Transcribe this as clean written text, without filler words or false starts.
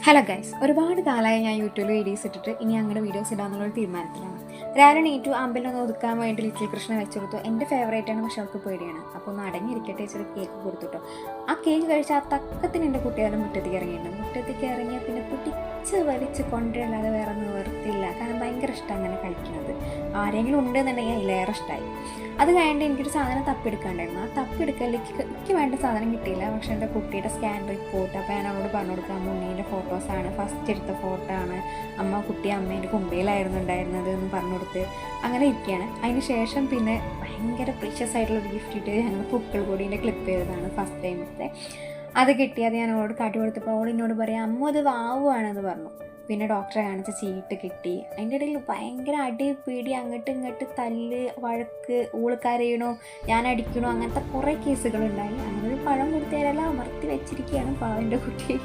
Hello guys, ഒരുപാട് കാലമായി ഞാൻ യൂട്യൂബിൽ വീഡിയോസ് ഇട്ടിട്ട് ഇനി അങ്ങനെ വീഡിയോസ് ഇടാമെന്നുള്ളൊരു തീരുമാനത്തിലാണ്. രാവിലെ നീറ്റു അമ്പലം ഒതുക്കാൻ വേണ്ടി ലിറ്റിൽ കൃഷ്ണ വെച്ചു കൊടുത്തു. എൻ്റെ ഫേവറേറ്റാണ്, പക്ഷെ അവൾക്ക് പേടിയാണ്. അപ്പോൾ ഒന്ന് അടങ്ങിയിരിക്കട്ടെ വെച്ചൊരു കേക്ക് കൊടുത്തുട്ടോ. ആ കേക്ക് കഴിച്ചാൽ ആ തക്കത്തിന് എൻ്റെ കുട്ടികളും മുറ്റത്തേക്ക് ഇറങ്ങിയിട്ടുണ്ട്. മുറ്റത്തേക്ക് ഇറങ്ങിയാൽ പിന്നെ പിടിച്ച് വലിച്ച് കൊണ്ടുവരല്ലാതെ വേറെ ഒന്നും നിർത്തില്ല. കാരണം ഭയങ്കര ഇഷ്ടം അങ്ങനെ കഴിക്കുന്നത്. ആരെങ്കിലും ഉണ്ടെന്നുണ്ടെങ്കിൽ അതിലേറെ ഇഷ്ടമായി. അത് കഴിഞ്ഞിട്ട് എനിക്കൊരു സാധനം തപ്പിയെടുക്കാണ്ടായിരുന്നു. ആ തപ്പിയെടുക്കലേക്ക് എനിക്ക് വേണ്ട സാധനം കിട്ടിയില്ല. പക്ഷെ എൻ്റെ കുട്ടിയുടെ സ്കാൻ റിപ്പോർട്ട്. അപ്പോൾ ഞാൻ അവളോട് പറഞ്ഞു കൊടുക്കാം, മുന്നീൻ്റെ ഫോട്ടോസാണ്, ഫസ്റ്റ് എടുത്ത ഫോട്ടോ ആണ്, കുട്ടി അമ്മേൻ്റെ കുമ്പയിലായിരുന്നു ഉണ്ടായിരുന്നത് എന്ന് പറഞ്ഞു കൊടുത്ത് അങ്ങനെ ഇരിക്കുകയാണ്. അതിന് ശേഷം പിന്നെ ഭയങ്കര പ്രീഷ്യസ് ആയിട്ടുള്ളൊരു ഗിഫ്റ്റ് ഇട്ട് ഞങ്ങൾ പൂക്കൾ കൂടീൻ്റെ ക്ലിപ്പ് ചെയ്തതാണ് ഫസ്റ്റ് ടൈമത്തെ. അത് കിട്ടിയത് ഞാൻ അവളോട് കാട്ടി കൊടുത്തപ്പോൾ അവൾ എന്നോട് പറയാം, അമ്മ അത് വാവുകയാണെന്ന് പറഞ്ഞു. പിന്നെ ഡോക്ടറെ കാണിച്ച ചീട്ട് കിട്ടി. അതിൻ്റെ ഇടയിൽ ഭയങ്കര അടി പിടി, അങ്ങോട്ട് ഇങ്ങോട്ട് തല്ല്, വഴക്ക്, ഊൾക്കരയണോ ഞാൻ അടിക്കണോ, അങ്ങനത്തെ കുറേ കേസുകളുണ്ടായി. അങ്ങനെ ഒരു പഴം കൊടുത്തേരെല്ലാം അമർത്തി വെച്ചിരിക്കുകയാണ് പാവൻ്റെ കുട്ടി.